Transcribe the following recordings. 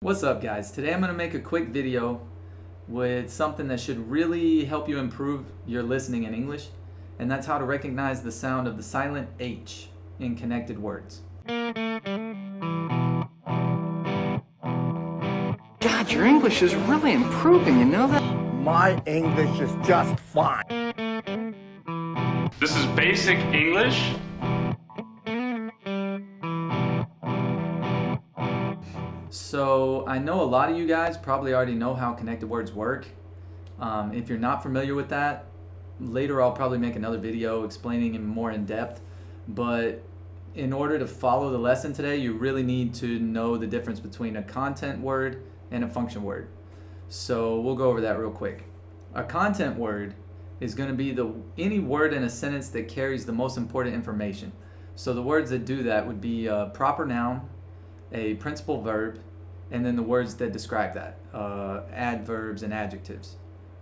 What's up, guys? Today I'm going to make a quick video with something that should really help you improve your listening in English, and that's how to recognize the sound of the silent H in connected words. God, your English is really improving, you know that? My English is just fine. This is basic English. So I know a lot of you guys probably already know how connected words work. If you're not familiar with that, later I'll probably make another video explaining it more in depth. But in order to follow the lesson today, you really need to know the difference between a content word and a function word. So we'll go over that real quick. A content word is going to be any word in a sentence that carries the most important information. So the words that do that would be a proper noun, a principal verb, and then the words that describe that, adverbs and adjectives.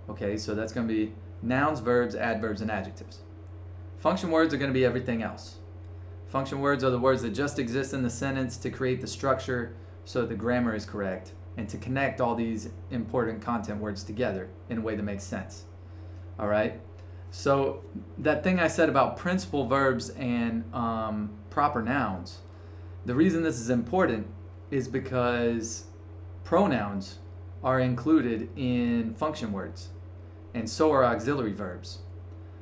Okay, so that's going to be nouns, verbs, adverbs, and adjectives. Function words are going to be everything else. Function words are the words that just exist in the sentence to create the structure so that the grammar is correct and to connect all these important content words together in a way that makes sense. All right, so that thing I said about principal verbs and proper nouns, the reason this is important is because pronouns are included in function words, and so are auxiliary verbs.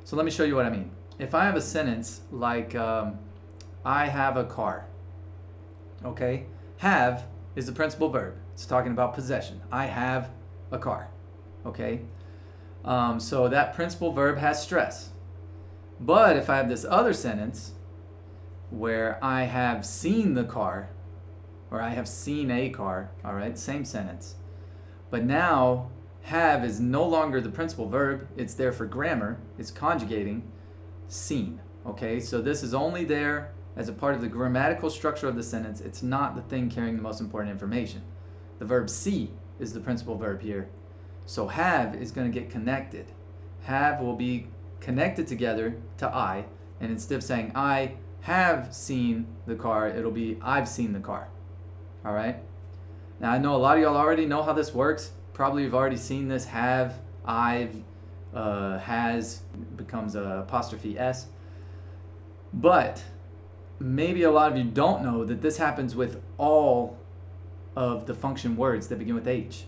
So let me show you what I mean. If I have a sentence like, I have a car, okay? Have is the principal verb. It's talking about possession. I have a car, okay? So that principal verb has stress. But if I have this other sentence where I have seen the car, or I have seen a car, all right, same sentence. But now have is no longer the principal verb. It's there for grammar. It's conjugating seen, okay? So this is only there as a part of the grammatical structure of the sentence. It's not the thing carrying the most important information. The verb see is the principal verb here. So have is going to get connected. Have will be connected together to I, and instead of saying I have seen the car, it'll be I've seen the car. All right? Now I know a lot of y'all already know how this works. Probably you've already seen this. Have, I've, has becomes a apostrophe S. But maybe a lot of you don't know that this happens with all of the function words that begin with H.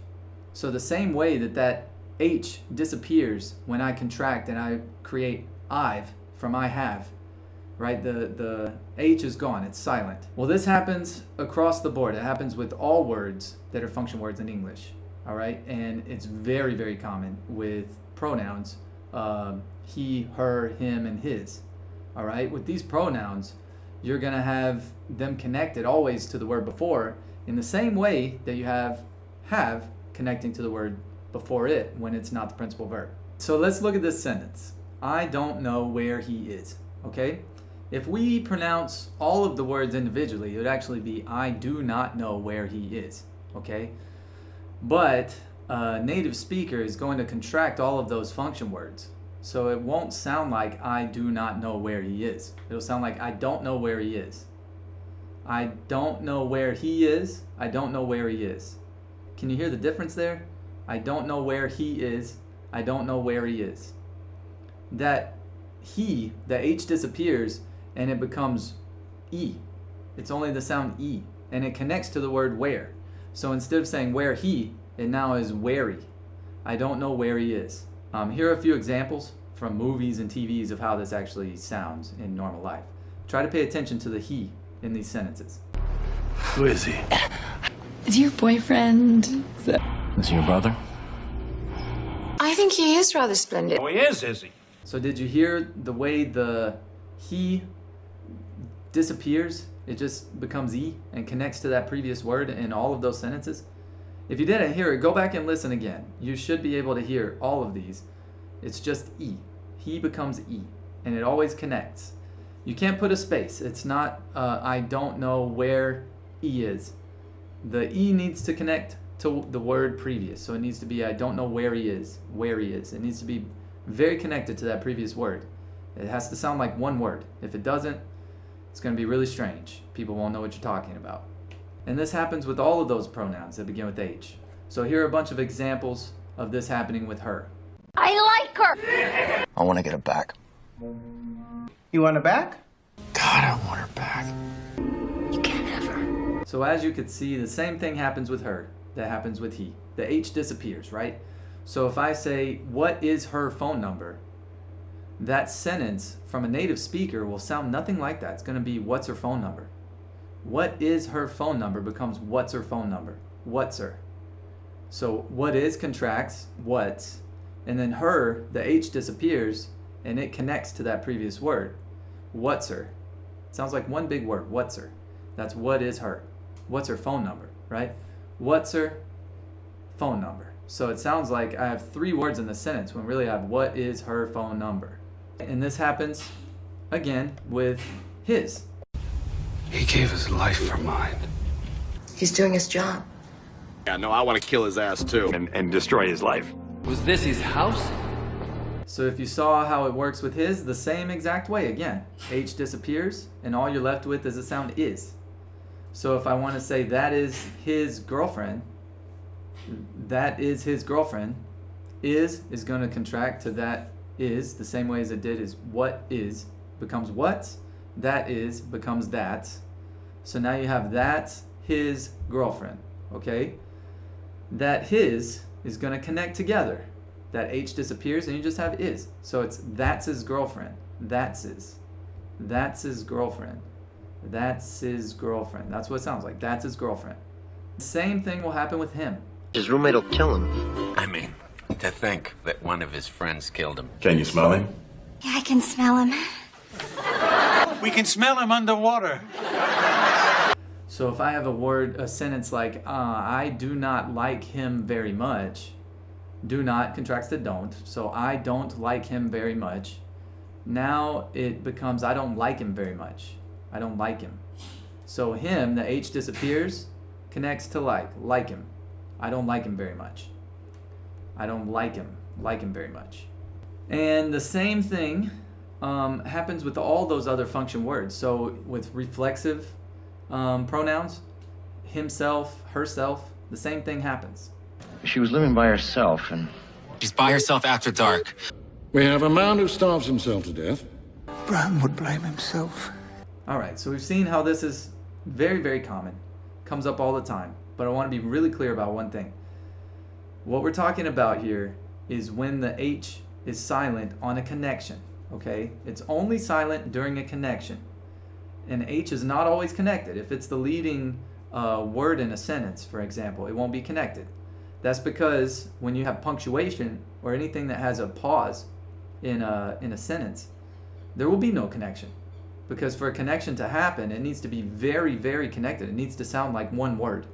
So the same way that H disappears when I contract and I create I've from I have, right? The H is gone, it's silent. Well, this happens across the board. It happens with all words that are function words in English, all right? And it's very, very common with pronouns, he, her, him, and his, all right? With these pronouns, you're gonna have them connected always to the word before in the same way that you have connecting to the word before it when it's not the principal verb. So let's look at this sentence. I don't know where he is, okay? If we pronounce all of the words individually, it would actually be I do not know where he is, okay? But a native speaker is going to contract all of those function words. So it won't sound like I do not know where he is. It'll sound like I don't know where he is. I don't know where he is. I don't know where he is. Can you hear the difference there? I don't know where he is. I don't know where he is. That he, the H disappears and it becomes E. It's only the sound E, and it connects to the word where. So instead of saying where he, it now is wary. I don't know where he is. Here are a few examples from movies and TVs of how this actually sounds in normal life. Try to pay attention to the he in these sentences. Who is he? Is he your boyfriend? Is he your brother? I think he is rather splendid. Oh, he is he? So did you hear the way the he disappears? It just becomes E and connects to that previous word in all of those sentences. If you didn't hear it, go back and listen again. You should be able to hear all of these. It's just E. He becomes E, and it always connects. You can't put a space. It's not I don't know where E is. The E needs to connect to the word previous. So it needs to be I don't know where he is, where he is. It needs to be very connected to that previous word. It has to sound like one word. If it doesn't, it's going to be really strange. People won't know what you're talking about. And this happens with all of those pronouns that begin with H. So here are a bunch of examples of this happening with her. I like her. I want to get it back. You want it back? God, I want her back. You can't have her. So as you can see, the same thing happens with her that happens with he. The H disappears, right? So if I say, what is her phone number? That sentence from a native speaker will sound nothing like that. It's going to be, what's her phone number? What is her phone number becomes, what's her phone number? What's her? So what is contracts, what's, and then her, the H disappears, and it connects to that previous word. What's her? It sounds like one big word, what's her? That's what is her. What's her phone number, right? What's her phone number? So it sounds like I have 3 words in the sentence when really I have what is her phone number. And this happens, again, with his. He gave his life for mine. He's doing his job. Yeah, no, I want to kill his ass too. And destroy his life. Was this his house? So if you saw how it works with his, the same exact way again. H disappears, and all you're left with is the sound is. So if I want to say that is his girlfriend, that is his girlfriend, is going to contract to that is, the same way as it did is what is becomes what, that is becomes that. So now you have that his girlfriend, okay? That his is going to connect together. That H disappears and you just have is. So it's that's his girlfriend. That's his. That's his girlfriend. That's his girlfriend. That's what it sounds like. That's his girlfriend. Same thing will happen with him. His roommate will kill him. I mean, to think that one of his friends killed him. Can you smell him? Yeah, I can smell him. We can smell him underwater. So if I have a sentence like, I do not like him very much, do not contracts to don't. So I don't like him very much. Now it becomes, I don't like him very much. I don't like him. So him, the H disappears, connects to like him. I don't like him very much. I don't like him very much. And the same thing happens with all those other function words. So with reflexive pronouns, himself, herself, the same thing happens. She was living by herself, and She's by herself after dark. We have a man who starves himself to death. Bram would blame himself. All right, so we've seen how this is very, very common. Comes up all the time. But I want to be really clear about one thing. What we're talking about here is when the H is silent on a connection, okay? It's only silent during a connection. And H is not always connected. If it's the leading word in a sentence, for example, it won't be connected. That's because when you have punctuation or anything that has a pause in a sentence, there will be no connection. Because for a connection to happen, it needs to be very, very connected. It needs to sound like one word.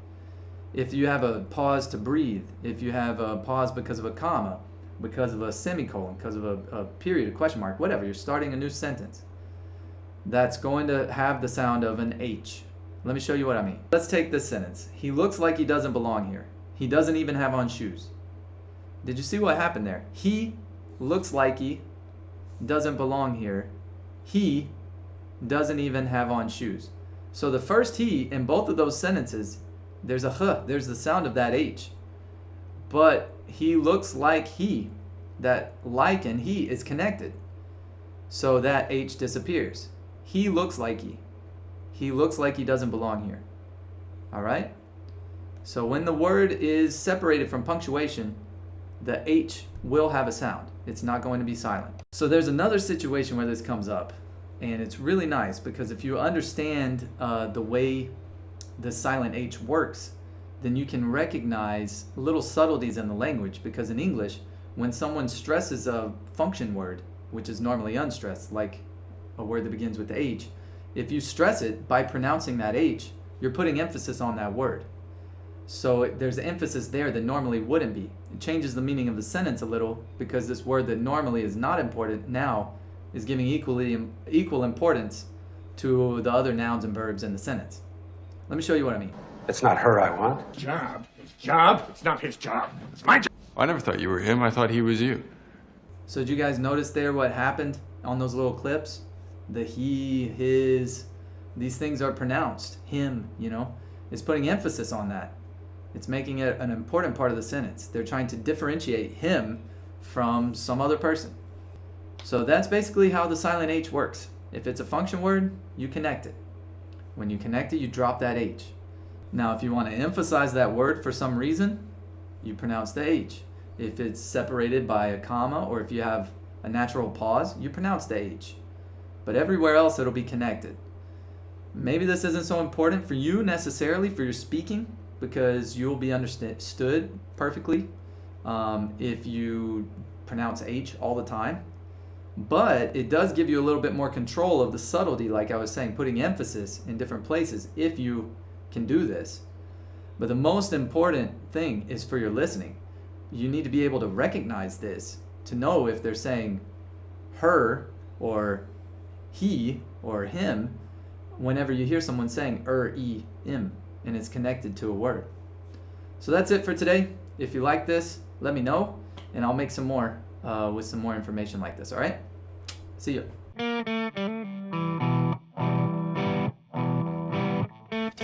If you have a pause to breathe, if you have a pause because of a comma, because of a semicolon, because of a period, a question mark, whatever, you're starting a new sentence, that's going to have the sound of an H. Let me show you what I mean. Let's take this sentence. He looks like he doesn't belong here. He doesn't even have on shoes. Did you see what happened there? He looks like he doesn't belong here. He doesn't even have on shoes. So the first he in both of those sentences, there's a h, there's the sound of that H. But he looks like he, that like and he is connected. So that H disappears. He looks like he. He looks like he doesn't belong here. All right? So when the word is separated from punctuation, the H will have a sound. It's not going to be silent. So there's another situation where this comes up. And it's really nice because if you understand the way the silent H works, then you can recognize little subtleties in the language. Because in English, when someone stresses a function word, which is normally unstressed, like a word that begins with the H, if you stress it by pronouncing that H, you're putting emphasis on that word. So there's emphasis there that normally wouldn't be. It changes the meaning of the sentence a little because this word that normally is not important now is giving equal importance to the other nouns and verbs in the sentence. Let me show you what I mean. It's not her I want. Job. His job? It's not his job. It's my job. I never thought you were him. I thought he was you. So did you guys notice there what happened on those little clips? The he, his, these things are pronounced. Him, you know. It's putting emphasis on that. It's making it an important part of the sentence. They're trying to differentiate him from some other person. So that's basically how the silent H works. If it's a function word, you connect it. When you connect it, you drop that H. Now, if you want to emphasize that word for some reason, you pronounce the H. If it's separated by a comma or if you have a natural pause, you pronounce the H. But everywhere else, it'll be connected. Maybe this isn't so important for you necessarily for your speaking because you'll be understood perfectly if you pronounce H all the time. But it does give you a little bit more control of the subtlety, like I was saying, putting emphasis in different places if you can do this. But the most important thing is for your listening. You need to be able to recognize this to know if they're saying her or he or him whenever you hear someone saying im and it's connected to a word. So that's it for today. If you like this, let me know and I'll make some more with some more information like this, all right? See you.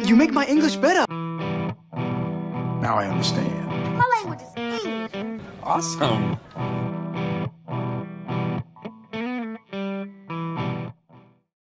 You make my English better. Now I understand. My language is English. Awesome.